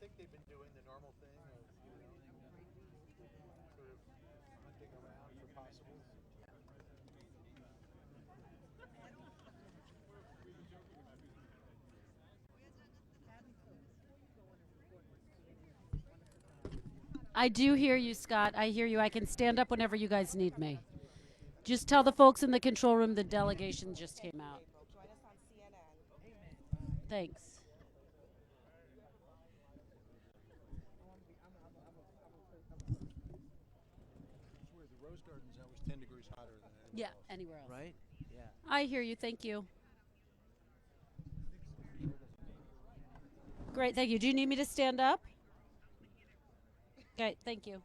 think they've been doing the normal thing of, sort of hunting around for possibles. I do hear you, Scott. I hear you. I can stand up whenever you guys need me. Just tell the folks in the control room the delegation just came out. Thanks. Where the Rose Garden's always 10 degrees hotter than Yeah, anywhere else. anywhere else. Right? Yeah. I hear you. Thank you. Great. Thank you. Do you need me to stand up? Okay. Thank you.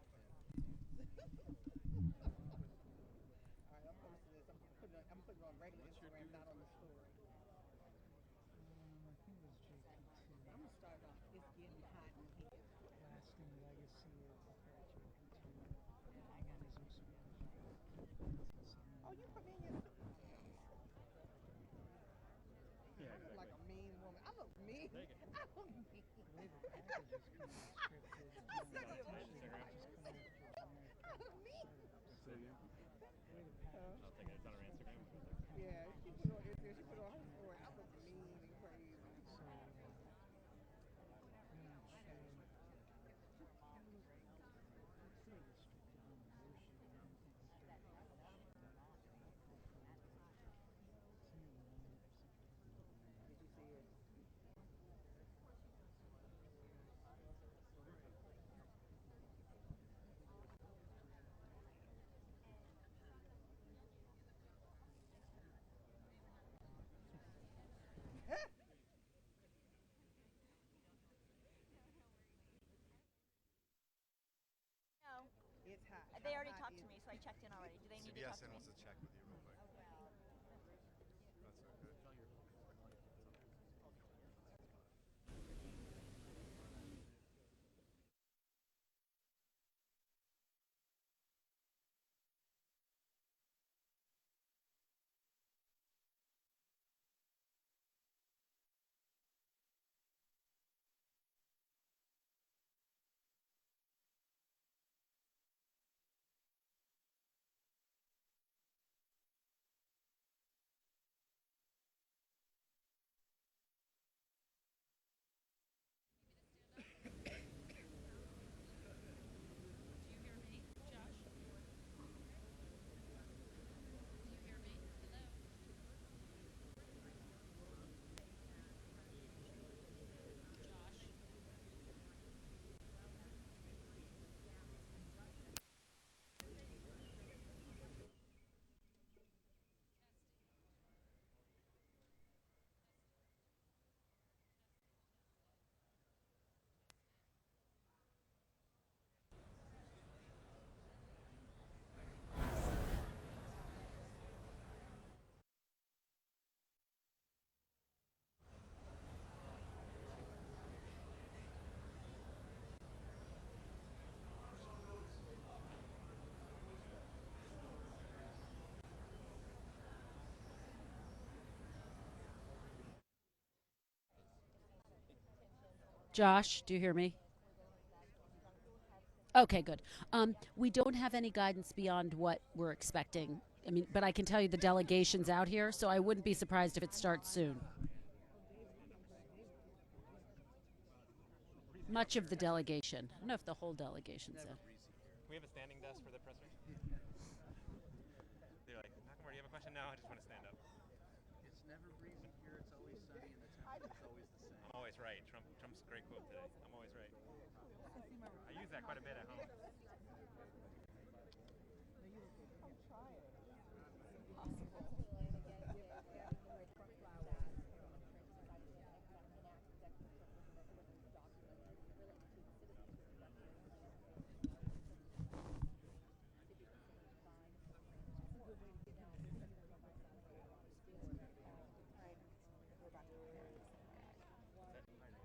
They already talked to me, so I checked in already. Do they need to talk to CBSN me? wants to check with you real quick. That's so good. Josh, do you hear me? Okay, good. We don't have any guidance beyond what we're expecting. I mean, but I can tell you the delegation's out here, so I wouldn't be surprised if it starts soon. Much of the delegation. I don't know if the whole delegation's in. We have a standing desk for the presser. They're like, Nakamura, do you have a question? No, I just want to stand up. It's never breezy here. It's always sunny, and the temperature's always the same. I'm always right. Trump's great quote today. I'm always right. I use that quite a bit at home.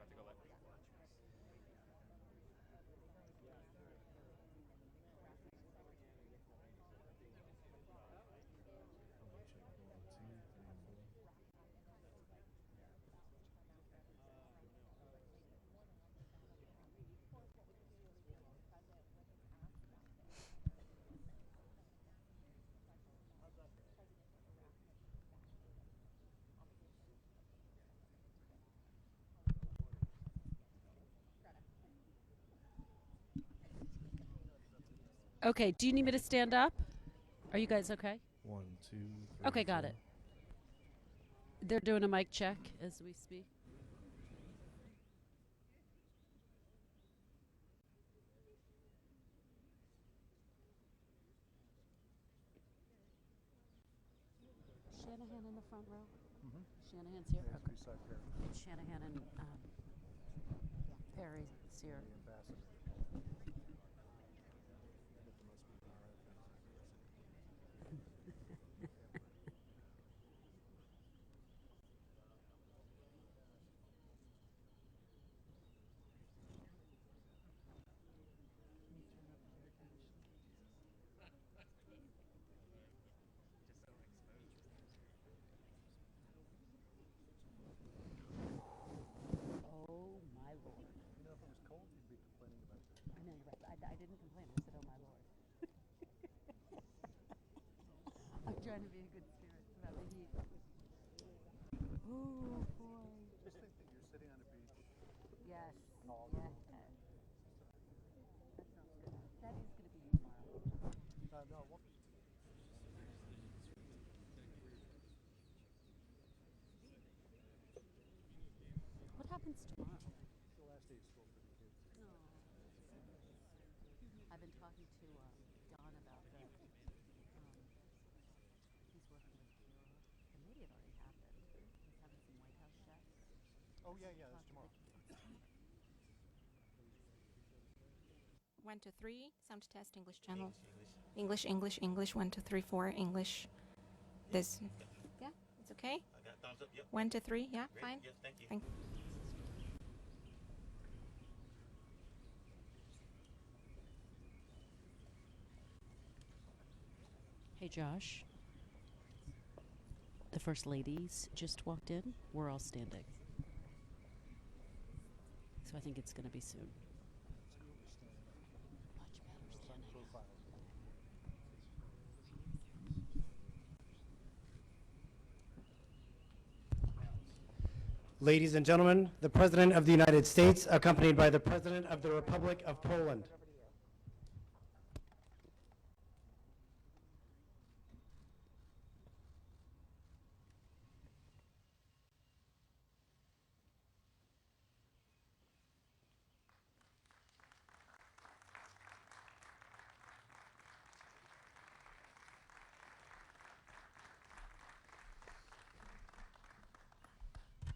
About to go left. Okay, do you need me to stand up? Are you guys okay? 1, 2, 3. Okay, got it. They're doing a mic check as we speak. Shanahan in the front row? Mhm. Shanahan's here? Yeah, Okay. beside Perry, It's Shanahan and Perry's here. the ambassador. But there must be an RF Oh, my Lord. You know, if it was cold, you'd be complaining about this. I know, you're right. I didn't complain. I said, oh, my Lord. I'm trying to be in good spirits about the heat. Oh, boy. Just think that you're sitting on a beach. Yes. Calm. Yeah. That sounds good. That is going to be you tomorrow. No, it won't be. What happens tomorrow? It's the last day of school for the kids. No. I've been talking to Don about the. He's working with Kira, and maybe it already happened. He's having some White House chefs. Oh, yeah, that's tomorrow. 1, 2, 3. Sound test. English channel. English, English, English. 1, 2, 3, 4. English. This. Yeah, it's okay. I got thumbs up. Yep. 1, 2, 3. Yeah, Great. fine. Yes, thank you. Thank. Hey, Josh. The first ladies just walked in. We're all standing. So I think it's going to be soon. Much better standing. Profile. Ladies and gentlemen, the President of the United States, accompanied by the President of the Republic of Poland.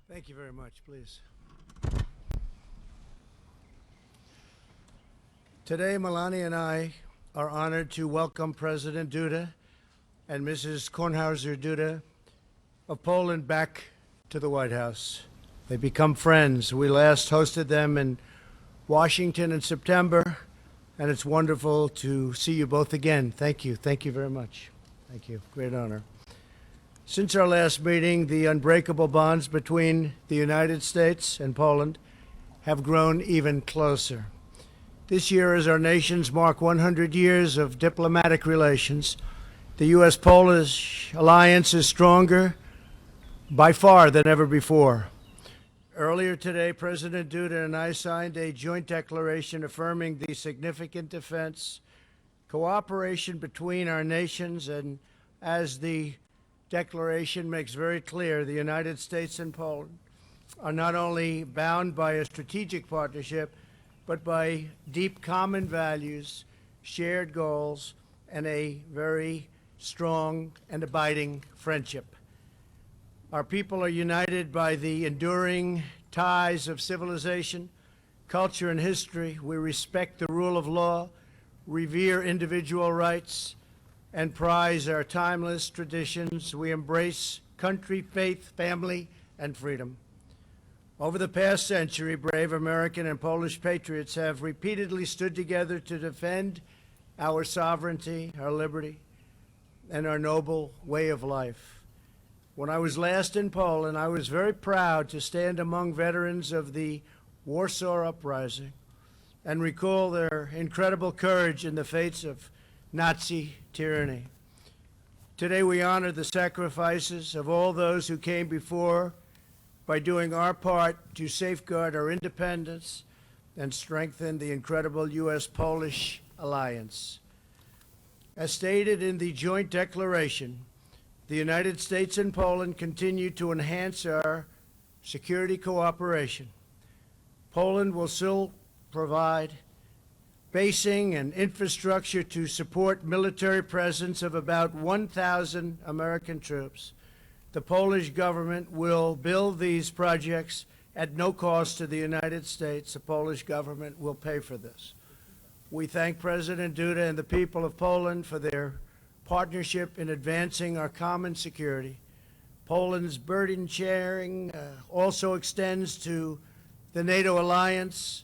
Thank you very much, please. Today, Melania and I are honored to welcome President Duda and Mrs. Kornhauser Duda of Poland back to the White House. They become friends. We last hosted them in Washington in September, and it's wonderful to see you both again. Thank you. Thank you very much. Thank you. Great honor. Since our last meeting, the unbreakable bonds between the United States and Poland have grown even closer. This year, as our nations mark 100 years of diplomatic relations, the U.S.-Polish alliance is stronger by far than ever before. Earlier today, President Duda and I signed a joint declaration affirming the significant defense cooperation between our nations, and as the declaration makes very clear, the United States and Poland are not only bound by a strategic partnership, but by deep common values, shared goals, and a very strong and abiding friendship. Our people are united by the enduring ties of civilization, culture, and history. We respect the rule of law, revere individual rights, and prize our timeless traditions. We embrace country, faith, family, and freedom. Over the past century, brave American and Polish patriots have repeatedly stood together to defend our sovereignty, our liberty, and our noble way of life. When I was last in Poland, I was very proud to stand among veterans of the Warsaw Uprising and recall their incredible courage in the face of Nazi tyranny. Today we honor the sacrifices of all those who came before by doing our part to safeguard our independence and strengthen the incredible U.S.-Polish alliance. As stated in the joint declaration, the United States and Poland continue to enhance our security cooperation. Poland will still provide basing and infrastructure to support military presence of about 1,000 American troops. The Polish government will build these projects at no cost to the United States. The Polish government will pay for this. We thank President Duda and the people of Poland for their partnership in advancing our common security. Poland's burden sharing also extends to the NATO alliance,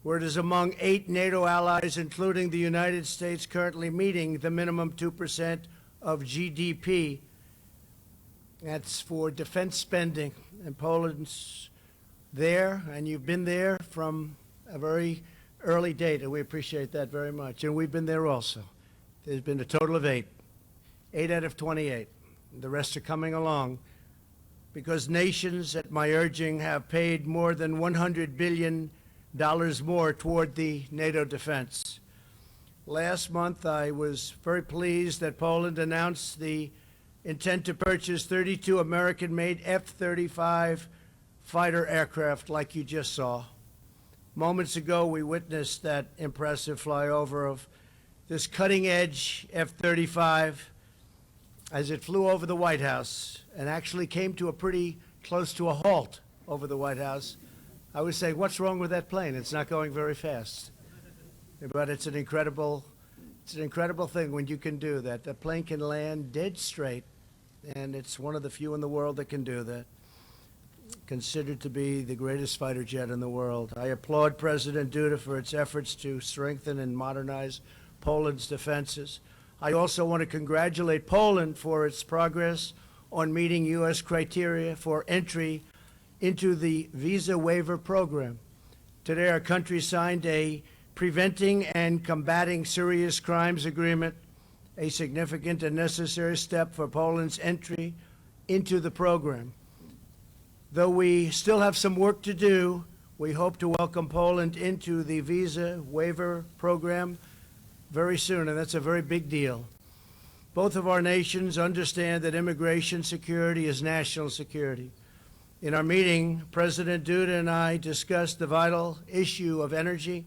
where it is among 8 NATO allies, including the United States, currently meeting the minimum 2% of GDP. That's for defense spending. And Poland's there, and you've been there from a very early date, and we appreciate that very much. And we've been there also. There's been a total of 8 out of 28. The rest are coming along because nations, at my urging, have paid more than $100 billion more toward the NATO defense. Last month, I was very pleased that Poland announced the intent to purchase 32 American-made F-35 fighter aircraft like you just saw. Moments ago, we witnessed that impressive flyover of this cutting-edge F-35 as it flew over the White House and actually came to a pretty close to a halt over the White House. I was saying, what's wrong with that plane? It's not going very fast. But it's an incredible thing when you can do that. The plane can land dead straight, and it's one of the few in the world that can do that. Considered to be the greatest fighter jet in the world. I applaud President Duda for its efforts to strengthen and modernize Poland's defenses. I also want to congratulate Poland for its progress on meeting U.S. criteria for entry into the visa waiver program. Today, our country signed a Preventing and Combating Serious Crimes Agreement, a significant and necessary step for Poland's entry into the program. Though we still have some work to do, we hope to welcome Poland into the visa waiver program very soon, and that's a very big deal. Both of our nations understand that immigration security is national security. In our meeting, President Duda and I discussed the vital issue of energy.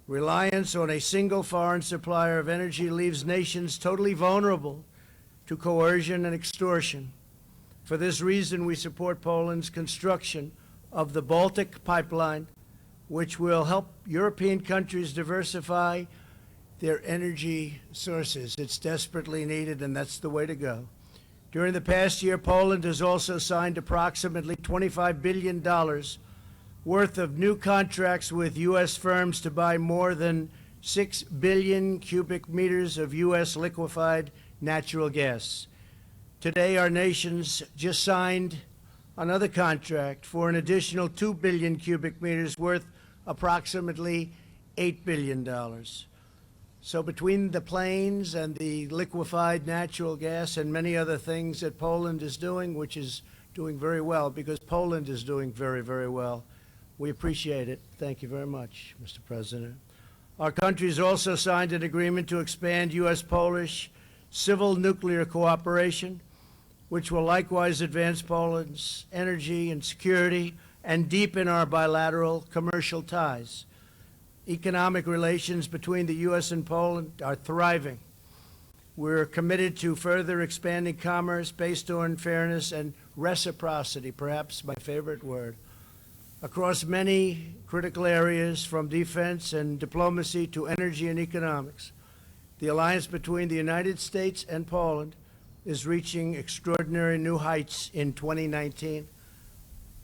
Reliance on a single foreign supplier of energy leaves nations totally vulnerable to coercion and extortion. For this reason, we support Poland's construction of the Baltic pipeline, which will help European countries diversify their energy sources. It's desperately needed, and that's the way to go. During the past year, Poland has also signed approximately $25 billion worth of new contracts with U.S. firms to buy more than 6 billion cubic meters of U.S. liquefied natural gas. Today, our nations just signed another contract for an additional 2 billion cubic meters worth approximately $8 billion. So between the planes and the liquefied natural gas and many other things that Poland is doing, which is doing very well, because Poland is doing very, very well, we appreciate it. Thank you very much, Mr. President. Our countries also signed an agreement to expand U.S.-Polish civil nuclear cooperation, which will likewise advance Poland's energy and security and deepen our bilateral commercial ties. Economic relations between the U.S. and Poland are thriving. We're committed to further expanding commerce based on fairness and reciprocity, perhaps my favorite word, across many critical areas from defense and diplomacy to energy and economics. The alliance between the United States and Poland is reaching extraordinary new heights in 2019.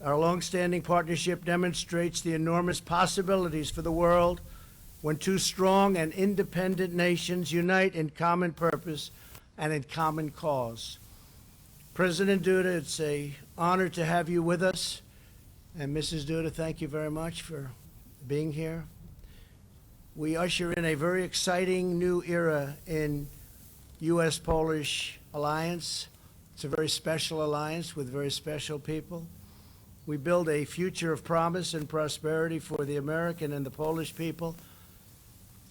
Our longstanding partnership demonstrates the enormous possibilities for the world when two strong and independent nations unite in common purpose and in common cause. President Duda, it's an honor to have you with us. And Mrs. Duda, thank you very much for being here. We usher in a very exciting new era in U.S.-Polish alliance. It's a very special alliance with very special people. We build a future of promise and prosperity for the American and the Polish people.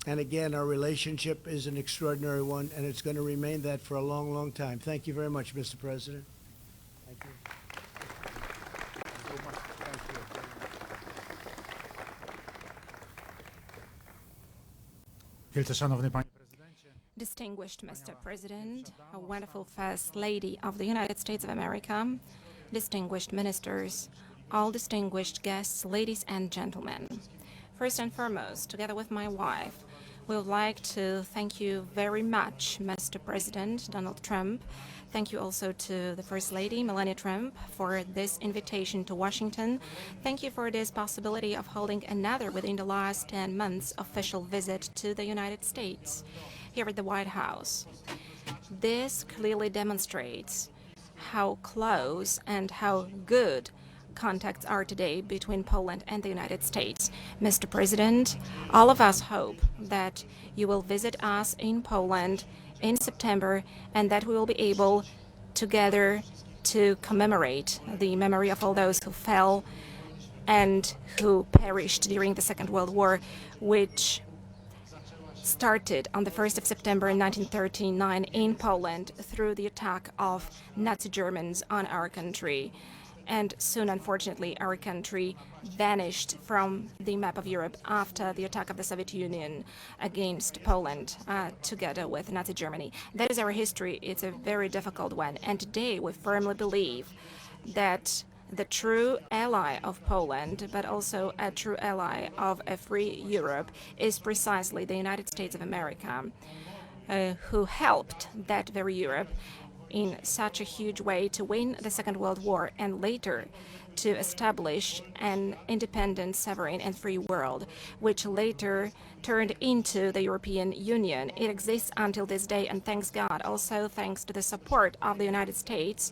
And again, our relationship is an extraordinary one, and it's going to remain that for a long, long time. Thank you very much, Mr. President. Thank you. Wielce szanowny panie prezydencie, Distinguished Mr. President, a wonderful First Lady of the United States of America, distinguished ministers, all distinguished guests, ladies and gentlemen. First and foremost, together with my wife, we would like to thank you very much, Mr. President Donald Trump. Thank you also to the First Lady, Melania Trump, for this invitation to Washington. Thank you for this possibility of holding another within the last 10 months official visit to the United States here at the White House. This clearly demonstrates how close and how good contacts are today between Poland and the United States. Mr. President, all of us hope that you will visit us in Poland in September and that we will be able together to commemorate the memory of all those who fell and who perished during the Second World War, which started on the 1st of September in 1939 in Poland through the attack of Nazi Germans on our country. And soon, unfortunately, our country vanished from the map of Europe after the attack of the Soviet Union against Poland, together with Nazi Germany. That is our history. It's a very difficult one. And today, we firmly believe that the true ally of Poland, but also a true ally of a free Europe, is precisely the United States of America, who helped that very Europe in such a huge way to win the Second World War and later to establish an independent, sovereign, and free world, which later turned into the European Union. It exists until this day, and thanks God, also thanks to the support of the United States,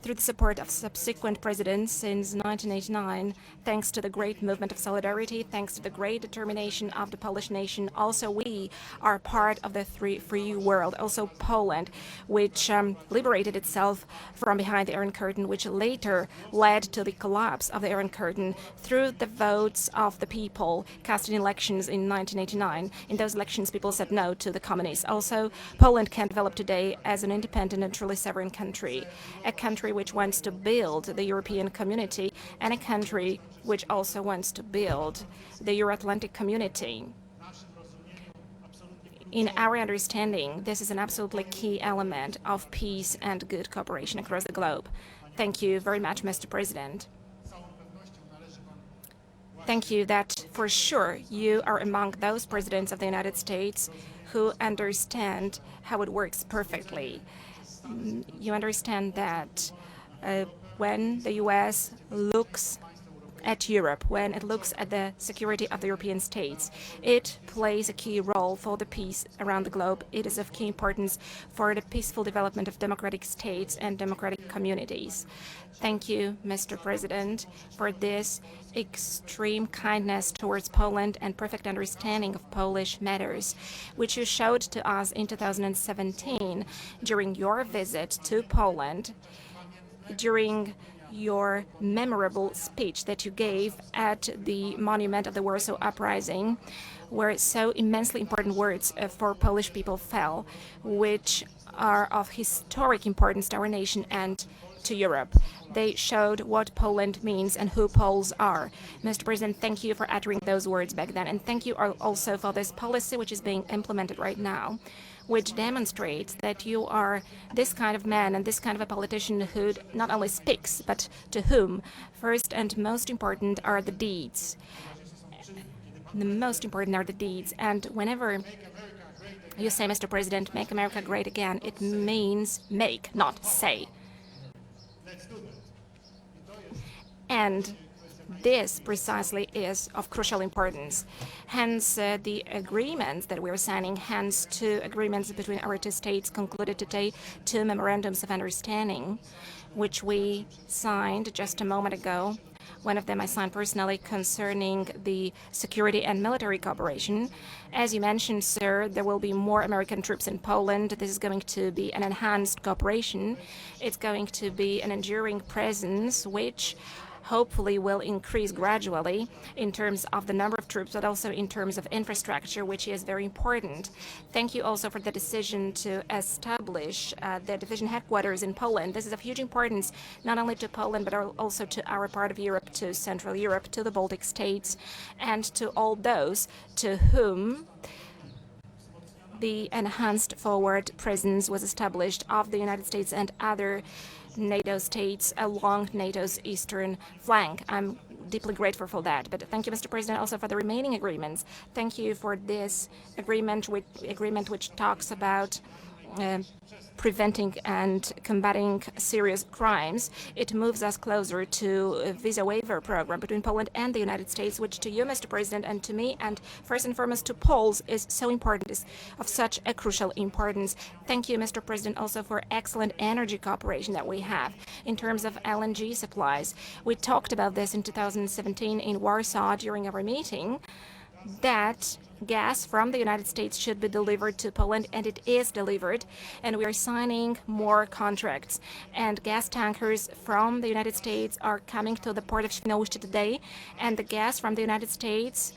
through the support of subsequent presidents since 1989, thanks to the great movement of solidarity, thanks to the great determination of the Polish nation. Also, we are part of the free world. Also, Poland, which liberated itself from behind the Iron Curtain, which later led to the collapse of the Iron Curtain through the votes of the people cast in elections in 1989. In those elections, people said no to the communists. Also, Poland can develop today as an independent and truly sovereign country, a country which wants to build the European community, and a country which also wants to build the Euro-Atlantic community. In our understanding, this is an absolutely key element of peace and good cooperation across the globe. Thank you very much, Mr. President. Thank you that, for sure, you are among those presidents of the United States who understand how it works perfectly. You understand that when the U.S. looks at Europe, when it looks at the security of the European states, it plays a key role for the peace around the globe. It is of key importance for the peaceful development of democratic states and democratic communities. Thank you, Mr. President, for this extreme kindness towards Poland and perfect understanding of Polish matters, which you showed to us in 2017 during your visit to Poland, during your memorable speech that you gave at the monument of the Warsaw Uprising, where so immensely important words for Polish people fell, which are of historic importance to our nation and to Europe. They showed what Poland means and who Poles are. Mr. President, thank you for uttering those words back then, and thank you also for this policy which is being implemented right now, which demonstrates that you are this kind of man and this kind of a politician who not only speaks, but to whom first and most important are the deeds. The most important are the deeds. And whenever you say, Mr. President, make America great again, it means make, not say. And this precisely is of crucial importance. Hence, the agreements that we're signing, hence two agreements between our two states concluded today, two memorandums of understanding, which we signed just a moment ago. One of them I signed personally concerning the security and military cooperation. As you mentioned, sir, there will be more American troops in Poland. This is going to be an enhanced cooperation. It's going to be an enduring presence, which hopefully will increase gradually in terms of the number of troops, but also in terms of infrastructure, which is very important. Thank you also for the decision to establish the division headquarters in Poland. This is of huge importance, not only to Poland, but also to our part of Europe, to Central Europe, to the Baltic states, and to all those to whom the enhanced forward presence was established of the United States and other NATO states along NATO's eastern flank. I'm deeply grateful for that. But thank you, Mr. President, also for the remaining agreements. Thank you for this agreement which talks about preventing and combating serious crimes. It moves us closer to a visa waiver program between Poland and the United States, which to you, Mr. President, and to me, and first and foremost to Poles, is so important, is of such a crucial importance. Thank you, Mr. President, also for excellent energy cooperation that we have in terms of LNG supplies. We talked about this in 2017 in Warsaw during our meeting, that gas from the United States should be delivered to Poland, and it is delivered, and we are signing more contracts. And gas tankers from the United States are coming to the port of Świnoujście today, and the gas from the United States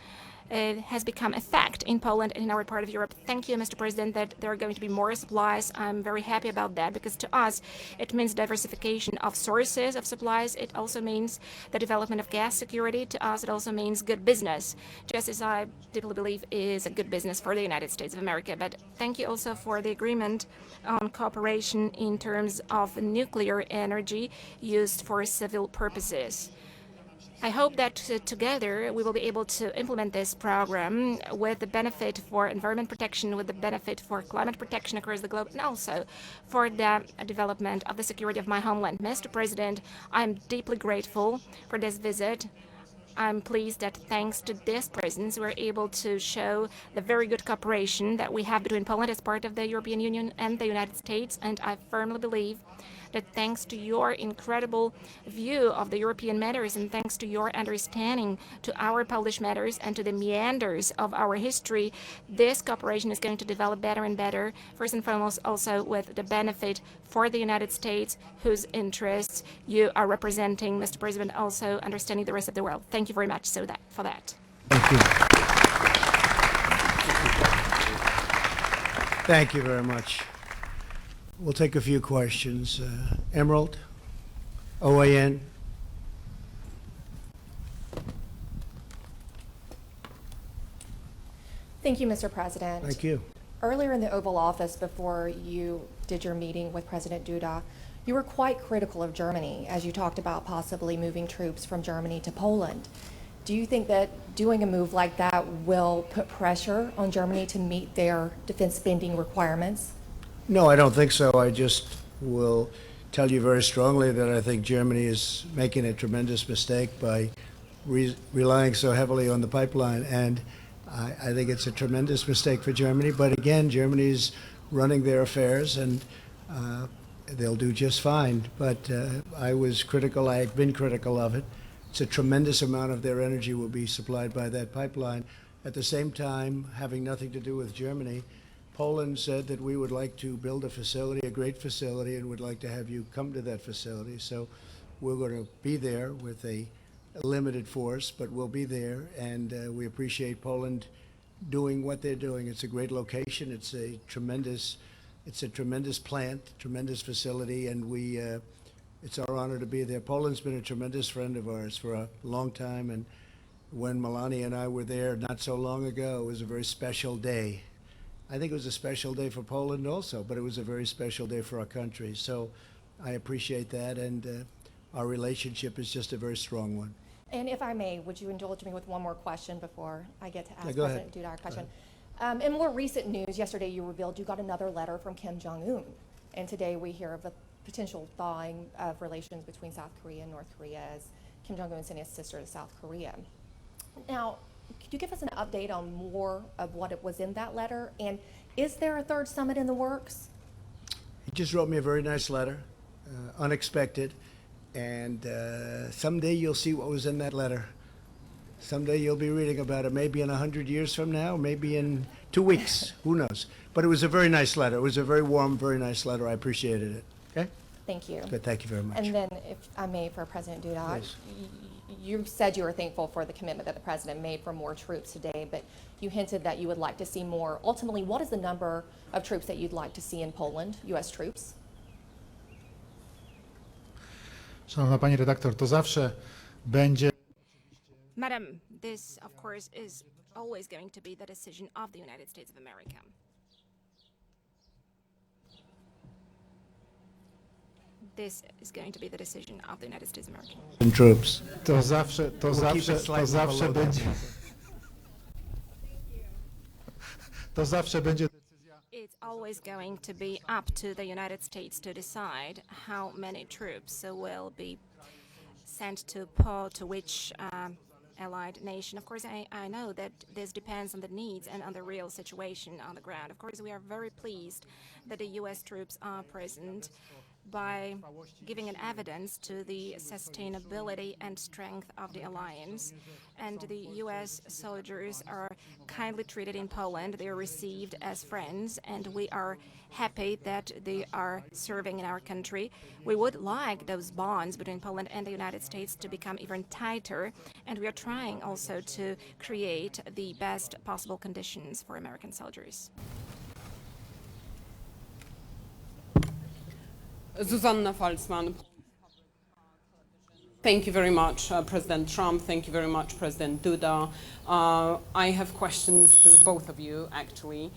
has become a fact in Poland and in our part of Europe. Thank you, Mr. President, that there are going to be more supplies. I'm very happy about that, because to us it means diversification of sources of supplies. It also means the development of gas security. To us it also means good business, just as I deeply believe is a good business for the United States of America. But thank you also for the agreement on cooperation in terms of nuclear energy used for civil purposes. I hope that together we will be able to implement this program with the benefit for environment protection, with the benefit for climate protection across the globe, and also for the development of the security of my homeland. Mr. President, I'm deeply grateful for this visit. I'm pleased that thanks to this presence, we're able to show the very good cooperation that we have between Poland as part of the European Union and the United States, and I firmly believe that thanks to your incredible view of the European matters and thanks to your understanding to our Polish matters and to the meanders of our history, this cooperation is going to develop better and better, first and foremost also with the benefit for the United States, whose interests you are representing, Mr. President, also understanding the rest of the world. Thank you very much for that. Thank you. Thank you very much. We'll take a few questions. Emerald, OAN. Thank you, Mr. President. Thank you. Earlier in the Oval Office, before you did your meeting with President Duda, you were quite critical of Germany as you talked about possibly moving troops from Germany to Poland. Do you think that doing a move like that will put pressure on Germany to meet their defense spending requirements? No, I don't think so. I just will tell you very strongly that I think Germany is making a tremendous mistake by relying so heavily on the pipeline, and I think it's a tremendous mistake for Germany. But again, Germany is running their affairs, and they'll do just fine. But I was critical. I have been critical of it. It's a tremendous amount of their energy will be supplied by that pipeline. At the same time, having nothing to do with Germany, Poland said that we would like to build a facility, a great facility, and would like to have you come to that facility. So we're going to be there with a limited force, but we'll be there, and we appreciate Poland doing what they're doing. It's a great location. It's a tremendous plant, tremendous facility, and it's our honor to be there. Poland's been a tremendous friend of ours for a long time, and when Melania and I were there not so long ago, it was a very special day. I think it was a special day for Poland also, but it was a very special day for our country. So I appreciate that, and our relationship is just a very strong one. And if I may, would you indulge me with one more question before I get to ask go President ahead. Duda our question? In more recent news, yesterday you revealed you got another letter from Kim Jong-un, and today we hear of a potential thawing of relations between South Korea and North Korea as Kim Jong-un sent his sister to South Korea. Now, could you give us an update on more of what it was in that letter? And is there a third summit in the works? He just wrote me a very nice letter, unexpected, and someday you'll see what was in that letter. Someday you'll be reading about it, maybe in 100 years from now, maybe in 2 weeks, who knows. But it was a very nice letter. It was a very warm, very nice letter. I appreciated it. Okay? Thank you. Good, thank you very much. And then, if I may, for President Duda, Please. you said you were thankful for the commitment that the president made for more troops today, but you hinted that you would like to see more. Ultimately, what is the number of troops that you'd like to see in Poland, U.S. troops? Szanowna Pani redaktor, to zawsze będzie Madam, this, of course, is always going to be the decision of the United States of America. This is going to be the decision of the United States of America. And troops. to zawsze będzie to zawsze będzie decyzja It's always going to be up to the United States to decide how many troops will be sent to which allied nation. Of course, I know that this depends on the needs and on the real situation on the ground. Of course, we are very pleased that the U.S. troops are present by giving an evidence to the sustainability and strength of the alliance. And the U.S. soldiers are kindly treated in Poland. They are received as friends, and we are happy that they are serving in our country. We would like those bonds between Poland and the United States to become even tighter, and we are trying also to create the best possible conditions for American soldiers. Zuzanna Falsman. Thank you very much, President Trump. Thank you very much, President Duda. I have questions to both of you, actually.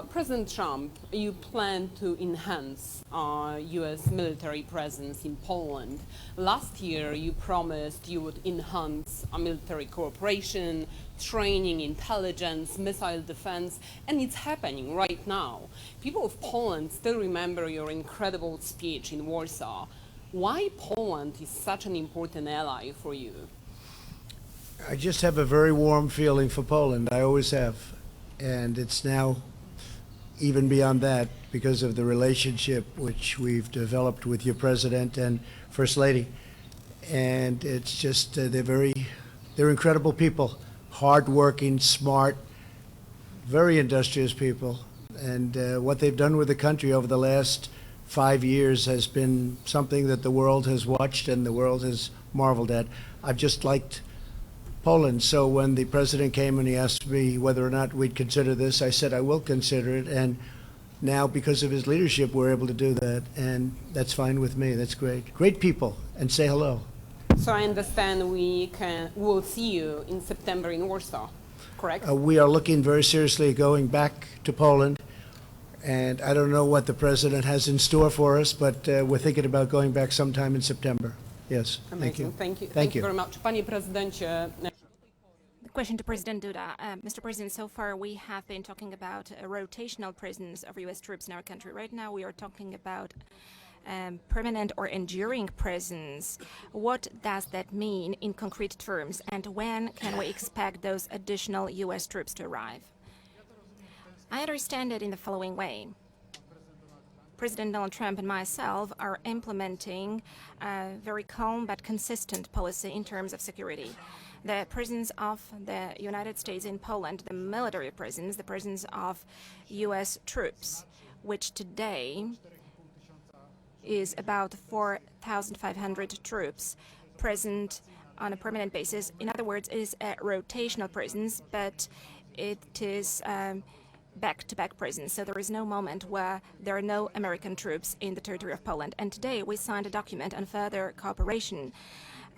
President Trump, you plan to enhance U.S. military presence in Poland. Last year, you promised you would enhance military cooperation, training, intelligence, missile defense, and it's happening right now. People of Poland still remember your incredible speech in Warsaw. Why Poland is such an important ally for you? I just have a very warm feeling for Poland. I always have. And it's now even beyond that because of the relationship which we've developed with your president and First Lady. And it's just, they're incredible people, hardworking, smart, very industrious people. And what they've done with the country over the last 5 years has been something that the world has watched and the world has marveled at. I've just liked Poland. So when the president came and he asked me whether or not we'd consider this, I said I will consider it. And now, because of his leadership, we're able to do that. And that's fine with me. That's great. Great people. And say hello. So I understand we'll see you in September in Warsaw, correct? We are looking very seriously at going back to Poland. And I don't know what the president has in store for us, but we're thinking about going back sometime in September. Yes. Amazing. Thank you. Thank you. Thank you very much. Panie prezydencie, Question to President Duda. Mr. President, so far we have been talking about a rotational presence of U.S. troops in our country. Right now we are talking about permanent or enduring presence. What does that mean in concrete terms, and when can we expect those additional U.S. troops to arrive? I understand it in the following way. President Donald Trump and myself are implementing a very calm but consistent policy in terms of security. The presence of the United States in Poland, the military presence, the presence of U.S. troops, which today is about 4,500 troops present on a permanent basis. In other words, it is a rotational presence, but it is back-to-back presence, so there is no moment where there are no American troops in the territory of Poland. And today we signed a document on further cooperation,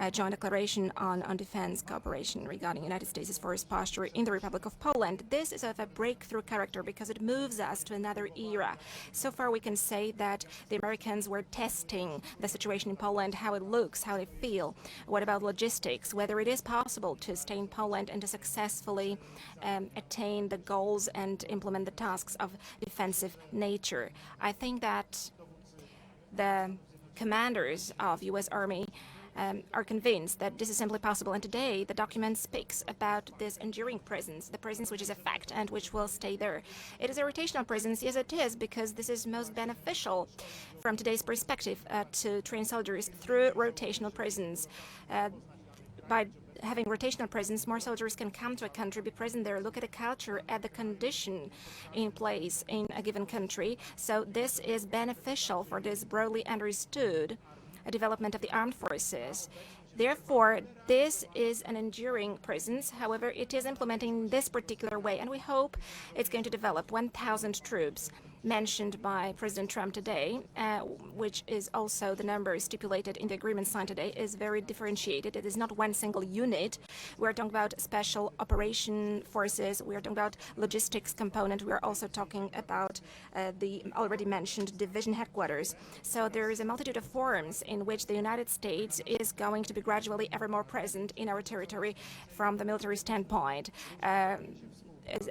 a joint declaration on defense cooperation regarding United States' force posture in the Republic of Poland. This is of a breakthrough character because it moves us to another era. So far we can say that the Americans were testing the situation in Poland, how it looks, how they feel. What about logistics, whether it is possible to stay in Poland and to successfully attain the goals and implement the tasks of defensive nature. I think that the commanders of U.S. Army are convinced that this is simply possible. And today, the document speaks about this enduring presence, the presence which is a fact and which will stay there. It is a rotational presence, yes it is, because this is most beneficial from today's perspective to train soldiers through rotational presence. by having rotational presence, more soldiers can come to a country, be present there, look at the culture, at the condition in place in a given country. So this is beneficial for this broadly understood development of the armed forces. Therefore, this is an enduring presence. However, it is implementing this particular way, and we hope it's going to develop 1,000 troops mentioned by President Trump today, which is also the number stipulated in the agreement signed today, is very differentiated. It is not one single unit. We're talking about special operation forces. We're talking about logistics component. We're also talking about the already mentioned division headquarters. So there is a multitude of forms in which the United States is going to be gradually ever more present in our territory from the military standpoint.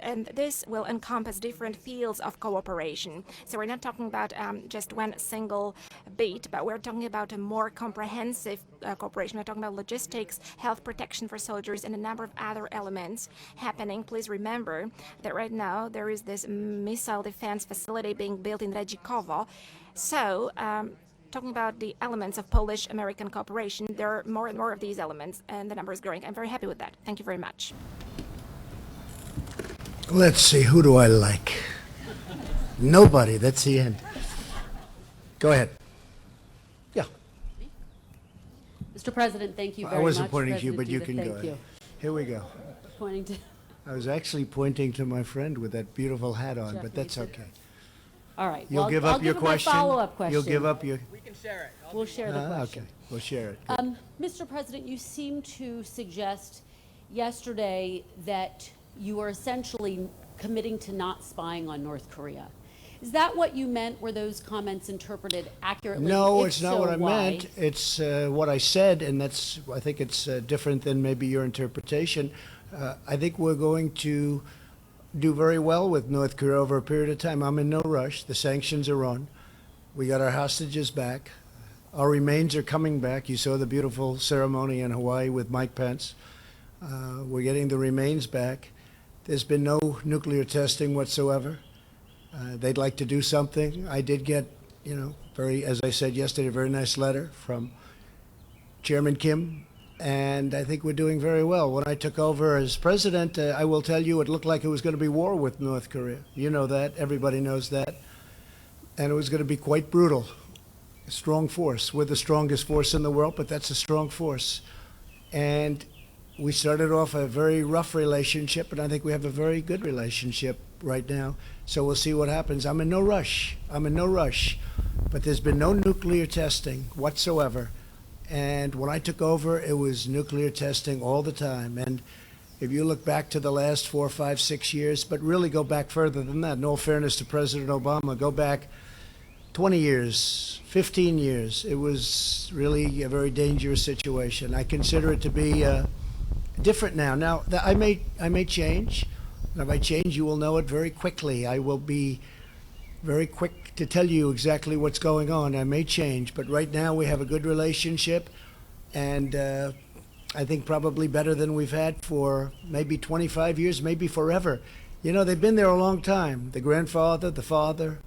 And this will encompass different fields of cooperation. So we're not talking about just one single beat, but we're talking about a more comprehensive cooperation. We're talking about logistics, health protection for soldiers, and a number of other elements happening. Please remember that right now there is this missile defense facility being built in Redzikowo. So talking about the elements of Polish-American cooperation, there are more and more of these elements, and the number is growing. I'm very happy with that. Thank you very much. Let's see, who do I like? Nobody, that's the end. Go ahead. Yeah. Mr. President, thank you very much. I wasn't pointing to you, but you President can Duda, go thank ahead. Here we go. Pointing to. I was actually pointing to my friend with that beautiful hat on, Jeff but that's needs to- okay. All right. You'll well, give I'll up your give him my question? follow-up question. You'll give up your... We can share it. We'll share the question. Okay, we'll share it. Good. Mr. President, you seemed to suggest yesterday that you are essentially committing to not spying on North Korea. Is that what you meant? Were those comments interpreted accurately? No, If it's not so, what I why? meant. It's what I said, and I think it's different than maybe your interpretation. I think we're going to do very well with North Korea over a period of time. I'm in no rush. The sanctions are on. We got our hostages back. Our remains are coming back. You saw the beautiful ceremony in Hawaii with Mike Pence. We're getting the remains back. There's been no nuclear testing whatsoever. They'd like to do something. I did get, as I said yesterday, a very nice letter from Chairman Kim, and I think we're doing very well. When I took over as president, I will tell you, it looked like it was going to be war with North Korea. You know that. Everybody knows that. And it was going to be quite brutal. A strong force. We're the strongest force in the world, but that's a strong force. And we started off a very rough relationship, and I think we have a very good relationship right now. So we'll see what happens. I'm in no rush. But there's been no nuclear testing whatsoever. And when I took over, it was nuclear testing all the time. And if you look back to the last 4, 5, 6 years, but really go back further than that, in all fairness to President Obama, go back 20 years, 15 years, it was really a very dangerous situation. I consider it to be different now. Now, I may change. And if I change, you will know it very quickly. I will be very quick to tell you exactly what's going on. I may change, but right now we have a good relationship, and I think probably better than we've had for maybe 25 years, maybe forever. They've been there a long time. The grandfather, the father,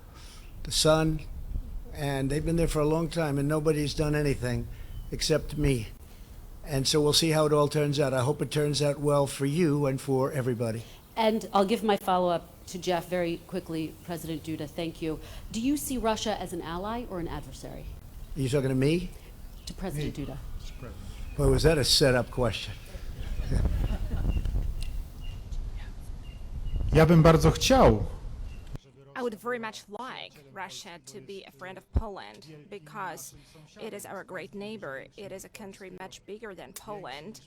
the son, and they've been there for a long time, and nobody's done anything except me. And so we'll see how it all turns out. I hope it turns out well for you and for everybody. And I'll give my follow-up to Jeff very quickly. President Duda, thank you. Do you see Russia as an ally or an adversary? Are you talking to me? To President Duda. Boy, was that a set-up question? Ja bym bardzo chciał, I would very much like Russia to be a friend of Poland because it is our great neighbor. It is a country much bigger than Poland,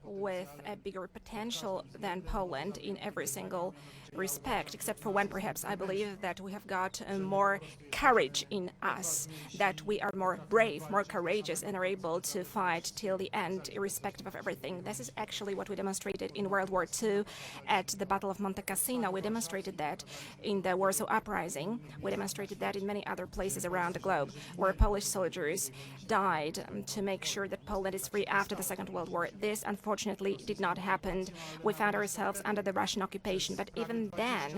with a bigger potential than Poland in every single respect, except for one perhaps. I believe that we have got more courage in us, that we are more brave, more courageous, and are able to fight till the end, irrespective of everything. This is actually what we demonstrated in World War II at the Battle of Monte Cassino. We demonstrated that in the Warsaw uprising. We demonstrated that in many other places around the globe, where Polish soldiers died to make sure that Poland is free after the Second World War. This, unfortunately, did not happen. We found ourselves under the Russian occupation. But even then,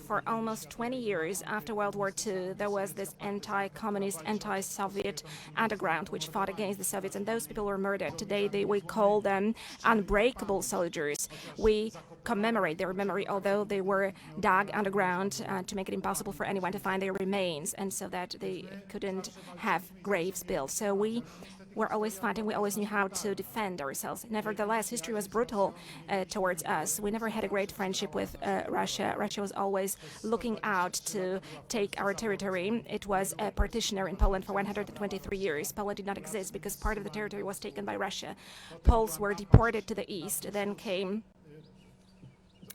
for almost 20 years after World War II, there was this anti-communist, anti-Soviet underground which fought against the Soviets, and those people were murdered. Today, we call them unbreakable soldiers. We commemorate their memory, although they were dug underground to make it impossible for anyone to find their remains, and so that they couldn't have graves built. So we were always fighting. We always knew how to defend ourselves. Nevertheless, history was brutal towards us. We never had a great friendship with Russia. Russia was always looking out to take our territory. It was a partitioner in Poland for 123 years. Poland did not exist because part of the territory was taken by Russia. Poles were deported to the east. Then came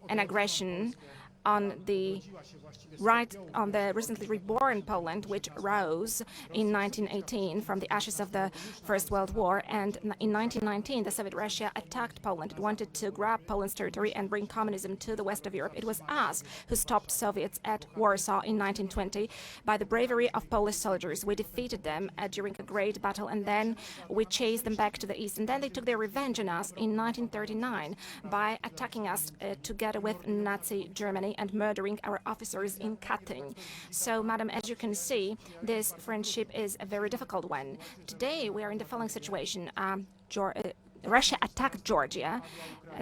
an aggression on the recently reborn Poland, which rose in 1918 from the ashes of the First World War. And in 1919, the Soviet Russia attacked Poland. It wanted to grab Poland's territory and bring communism to the west of Europe. It was us who stopped Soviets at Warsaw in 1920 by the bravery of Polish soldiers. We defeated them during a great battle, and then we chased them back to the east. And then they took their revenge on us in 1939 by attacking us together with Nazi Germany and murdering our officers in Katyn. So, madam, as you can see, this friendship is a very difficult one. Today, we are in the following situation. Russia attacked Georgia.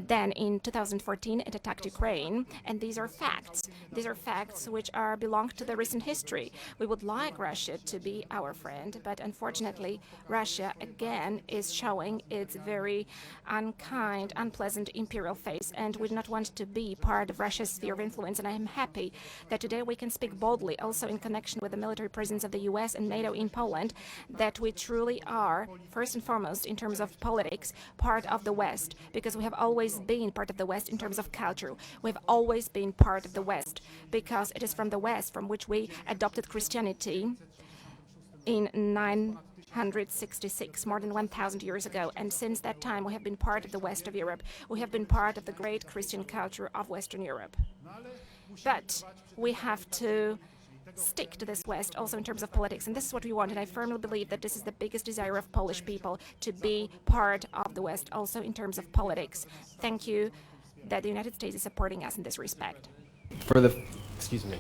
Then in 2014, it attacked Ukraine. And these are facts. These are facts which belong to the recent history. We would like Russia to be our friend, but unfortunately, Russia again is showing its very unkind, unpleasant imperial face, and we do not want to be part of Russia's sphere of influence. And I am happy that today we can speak boldly, also in connection with the military presence of the US and NATO in Poland, that we truly are, first and foremost, in terms of politics, part of the West, because we have always been part of the West in terms of culture. We have always been part of the West because it is from the West from which we adopted Christianity in 966, more than 1,000 years ago. And since that time, we have been part of the West of Europe. We have been part of the great Christian culture of Western Europe. But we have to stick to this West also in terms of politics, and this is what we want, and I firmly believe that this is the biggest desire of Polish people, to be part of the West also in terms of politics. Thank you that the United States is supporting us in this respect. Excuse me.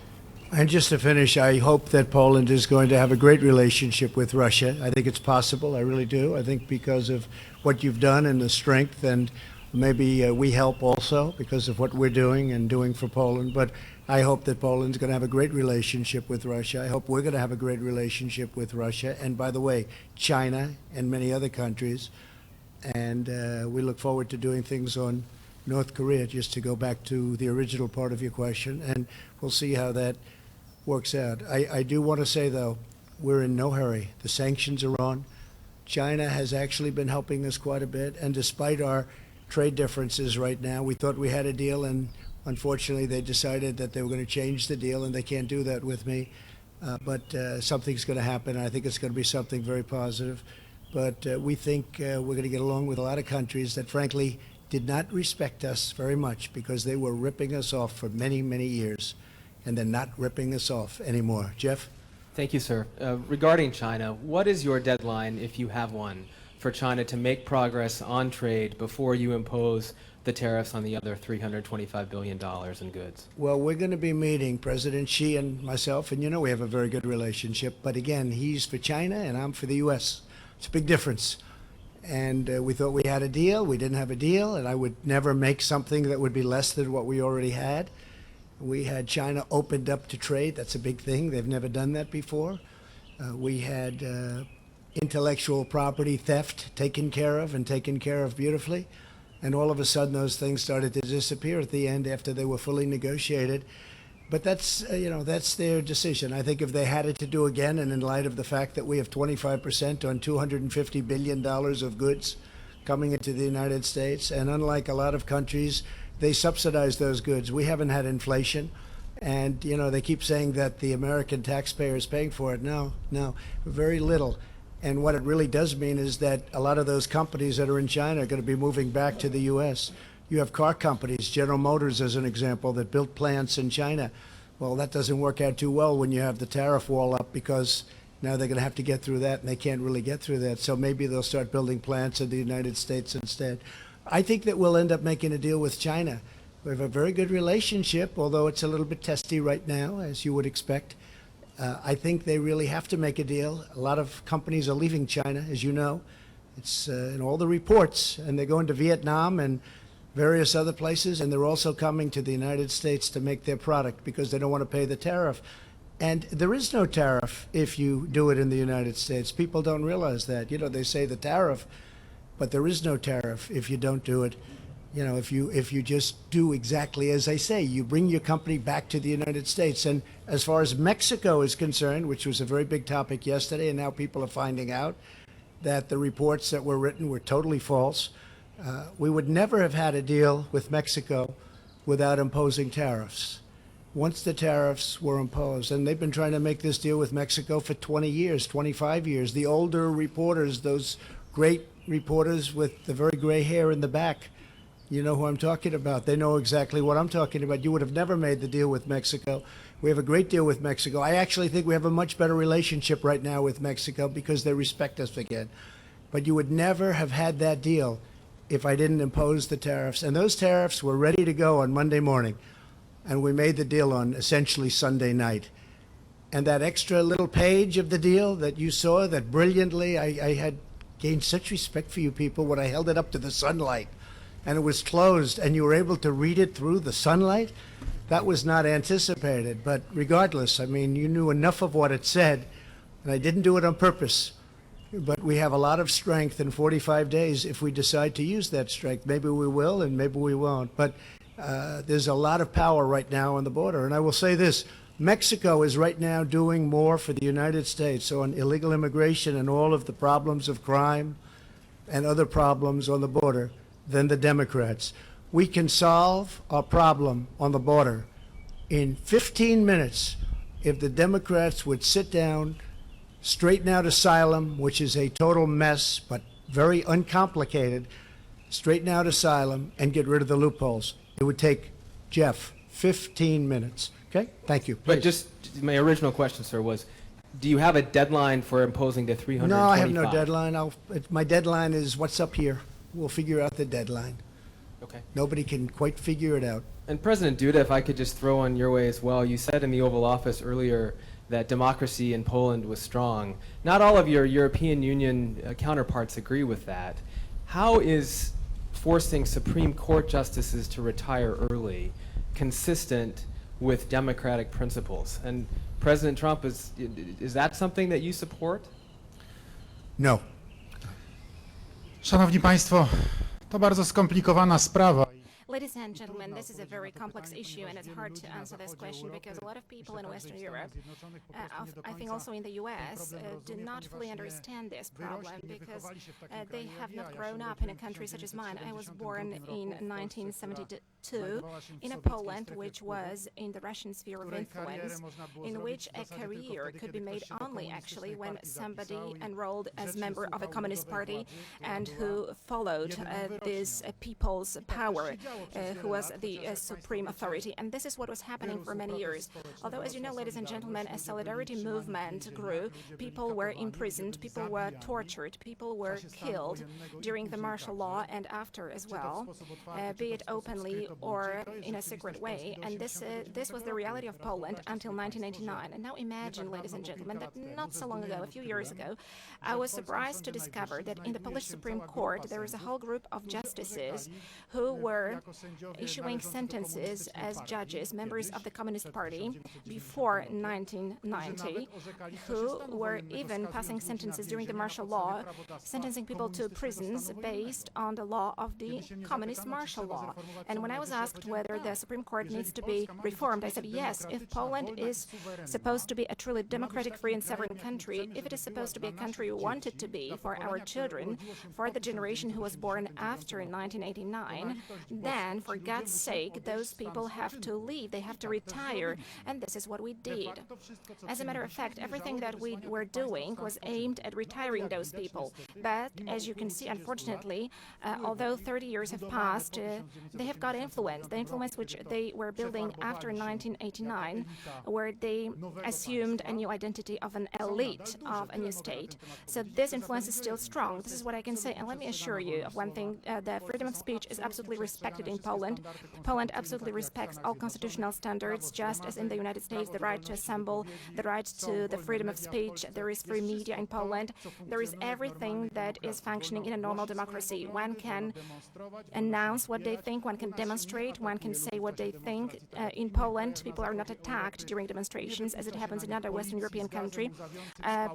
And just to finish, I hope that Poland is going to have a great relationship with Russia. I think it's possible, I really do. I think because of what you've done and the strength, and maybe we help also because of what we're doing and doing for Poland. But I hope that Poland's going to have a great relationship with Russia. I hope we're going to have a great relationship with Russia. And by the way, China and many other countries. And we look forward to doing things on North Korea, just to go back to the original part of your question. And we'll see how that works out. I do want to say, though, we're in no hurry. The sanctions are on. China has actually been helping us quite a bit. And despite our trade differences right now, we thought we had a deal, and unfortunately, they decided that they were going to change the deal, and they can't do that with me. But something's going to happen. I think it's going to be something very positive. But we think we're going to get along with a lot of countries that, frankly, did not respect us very much because they were ripping us off for many, many years, and they're not ripping us off anymore. Jeff? Thank you, sir. Regarding China, what is your deadline, if you have one, for China to make progress on trade before you impose the tariffs on the other $325 billion in goods? Well, we're going to be meeting President Xi and myself, and you know we have a very good relationship. But again, he's for China and I'm for the U.S. It's a big difference. And we thought we had a deal. We didn't have a deal, and I would never make something that would be less than what we already had. We had China opened up to trade. That's a big thing. They've never done that before. We had intellectual property theft taken care of, and taken care of beautifully. And all of a sudden, those things started to disappear at the end after they were fully negotiated. But that's, that's their decision. I think if they had it to do again, and in light of the fact that we have 25% on $250 billion of goods coming into the United States, and unlike a lot of countries, they subsidize those goods. We haven't had inflation. And, they keep saying that the American taxpayer is paying for it. No, very little. And what it really does mean is that a lot of those companies that are in China are going to be moving back to the U.S. You have car companies, General Motors as an example, that built plants in China. Well, that doesn't work out too well when you have the tariff wall up, because now they're going to have to get through that, and they can't really get through that. So maybe they'll start building plants in the United States instead. I think that we'll end up making a deal with China. We have a very good relationship, although it's a little bit testy right now, as you would expect. I think they really have to make a deal. A lot of companies are leaving China, as you know. It's in all the reports, and they're going to Vietnam and various other places, and they're also coming to the United States to make their product because they don't want to pay the tariff. And there is no tariff if you do it in the United States. People don't realize that. You know, they say the tariff, but there is no tariff if you don't do it. You know, if you just do exactly as I say, you bring your company back to the United States. And as far as Mexico is concerned, which was a very big topic yesterday, and now people are finding out that the reports that were written were totally false. We would never have had a deal with Mexico without imposing tariffs. Once the tariffs were imposed, and they've been trying to make this deal with Mexico for 20 years, 25 years. The older reporters, those great reporters with the very gray hair in the back, you know who I'm talking about. They know exactly what I'm talking about. You would have never made the deal with Mexico. We have a great deal with Mexico. I actually think we have a much better relationship right now with Mexico because they respect us again. But you would never have had that deal if I didn't impose the tariffs. And those tariffs were ready to go on Monday morning. And we made the deal on essentially Sunday night. And that extra little page of the deal that you saw, that brilliantly, I had gained such respect for you people when I held it up to the sunlight and it was closed and you were able to read it through the sunlight. That was not anticipated. But regardless, I mean, you knew enough of what it said, and I didn't do it on purpose. But we have a lot of strength in 45 days if we decide to use that strength. Maybe we will and maybe we won't. But there's a lot of power right now on the border. And I will say this, Mexico is right now doing more for the United States on illegal immigration and all of the problems of crime and other problems on the border than the Democrats. We can solve our problem on the border in 15 minutes if the Democrats would sit down, straighten out asylum, which is a total mess, but very uncomplicated, straighten out asylum and get rid of the loopholes. It would take, Jeff, 15 minutes. Okay? Thank you. But Please. just my original question, sir, was, do you have a deadline for imposing the 325? No, I have no deadline. My deadline is what's up here. We'll figure out the deadline. Okay. Nobody can quite figure it out. And President Duda, if I could just throw on your way as well, you said in the Oval Office earlier that democracy in Poland was strong. Not all of your European Union counterparts agree with that. How is forcing Supreme Court justices to retire early consistent with democratic principles? And President Trump, is that something that you support? No. Szanowni Państwo, to bardzo skomplikowana sprawa. Ladies and gentlemen, this is a very complex issue, and it's hard to answer this question because a lot of people in Western Europe, I think also in the US, do not fully understand this problem because they have not grown up in a country such as mine. I was born in 1972 in a Poland which was in the Russian sphere of influence, in which a career could be made only actually when somebody enrolled as member of a communist party and who followed this people's power. Who was the supreme authority. And this is what was happening for many years. Although, as you know, ladies and gentlemen, a solidarity movement grew. People were imprisoned, people were tortured, people were killed during the martial law and after as well, be it openly or in a secret way. And this was the reality of Poland until 1989. And now imagine, ladies and gentlemen, that not so long ago, a few years ago, I was surprised to discover that in the Polish Supreme Court there is a whole group of justices who were issuing sentences as judges, members of the Communist Party before 1990, who were even passing sentences during the martial law, sentencing people to prisons based on the law of the communist martial law. And when I was asked whether the Supreme Court needs to be reformed, I said yes, if Poland is supposed to be a truly democratic, free and sovereign country, if it is supposed to be a country we want it to be for our children, for the generation who was born after 1989, then then, for God's sake, those people have to leave, they have to retire, and this is what we did. As a matter of fact, everything that we were doing was aimed at retiring those people. But as you can see, unfortunately, although 30 years have passed, they have got influence, the influence which they were building after 1989, where they assumed a new identity of an elite of a new state. So this influence is still strong. This is what I can say. And let me assure you of one thing, the freedom of speech is absolutely respected in Poland. Poland absolutely respects all constitutional standards, just as in the United States, the right to assemble, the right to the freedom of speech. There is free media in Poland. There is everything that is functioning in a normal democracy. One can announce what they think, one can demonstrate, one can say what they think. In Poland, people are not attacked during demonstrations, as it happens in other Western European countries.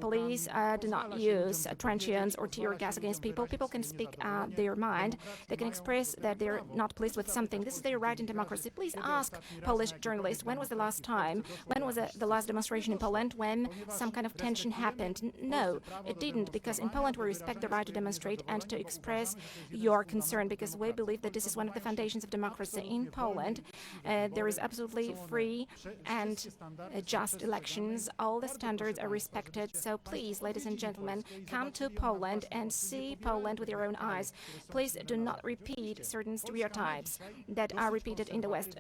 Police do not use truncheons or tear gas against people. People can speak their mind. They can express that they're not pleased with something. This is their right in democracy. Please ask Polish journalists, when was the last time, when was the last demonstration in Poland when some kind of tension happened? No, it didn't, because in Poland we respect the right to demonstrate and to express your concern, because we believe that this is one of the foundations of democracy. In Poland, there is absolutely free and just elections. All the standards are respected. So please, ladies and gentlemen, come to Poland and see Poland with your own eyes. Please do not repeat certain stereotypes that are repeated in the West.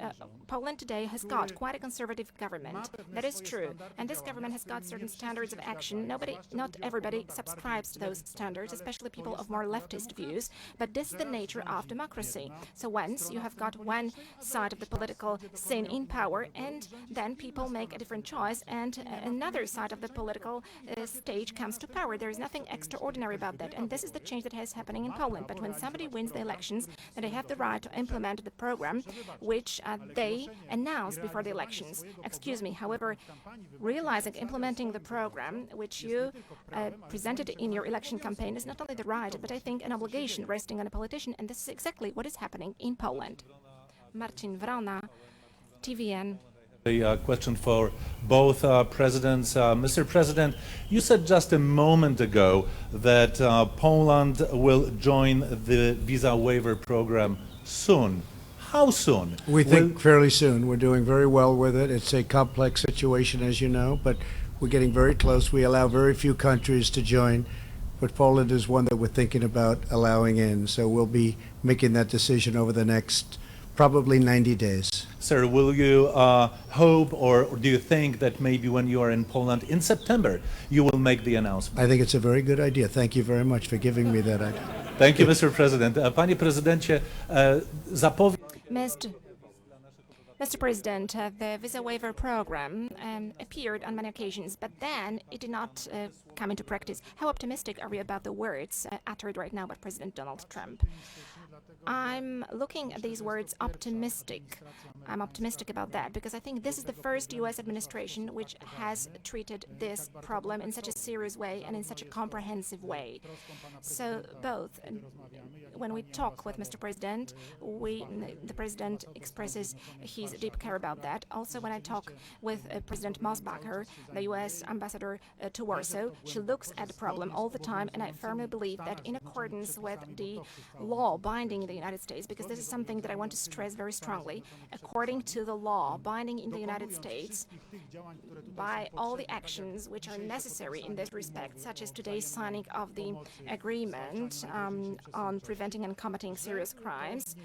Poland today has got quite a conservative government. That is true. And this government has got certain standards of action. Not everybody subscribes to those standards, especially people of more leftist views. But this is the nature of democracy. So once you have got one side of the political scene in power, and then people make a different choice, and another side of the political stage comes to power. There is nothing extraordinary about that. And this is the change that is happening in Poland. But when somebody wins the elections, then they have the right to implement the program which they announced before the elections. Excuse me. However, realizing implementing the program which you presented in your election campaign is not only the right, but I think an obligation resting on a politician, and this is exactly what is happening in Poland. Marcin Wrona, TVN. A question for both presidents. Mr. President, you said just a moment ago that Poland will join the visa waiver program soon. How soon? We think fairly soon. We're doing very well with it. It's a complex situation, as you know, but we're getting very close. We allow very few countries to join, but Poland is one that we're thinking about allowing in. So we'll be making that decision over the next probably 90 days. Sir, will you hope, or do you think that maybe when you are in Poland in September, you will make the announcement? I think it's a very good idea. Thank you very much for giving me that idea. Thank you, Mr. President. Panie prezydencie, Mr. President, the visa waiver program appeared on many occasions, but then it did not come into practice. How optimistic are we about the words uttered right now by President Donald Trump? I'm looking at these words optimistic. I'm optimistic about that because I think this is the first U.S. administration which has treated this problem in such a serious way and in such a comprehensive way. So both, when we talk with Mr. President, the President expresses his deep care about that. Also, when I talk with President Mosbacher, the U.S. ambassador to Warsaw, she looks at the problem all the time, and I firmly believe that in accordance with the law binding in the United States, because this is something that I want to stress very strongly, according to the law binding in the United States, by all the actions which are necessary in this respect, such as today's signing of the agreement on preventing and combating serious crimes,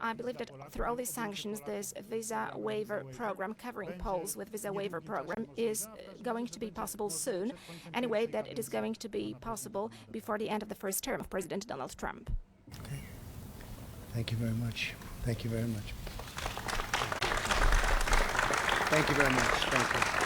I believe that through all these sanctions, this visa waiver program, covering Poles with visa waiver program, is going to be possible soon. Anyway, that it is going to be possible before the end of the first term of President Donald Trump. Okay. Thank you very much. Thank you very much. Thank you very much. Thank you.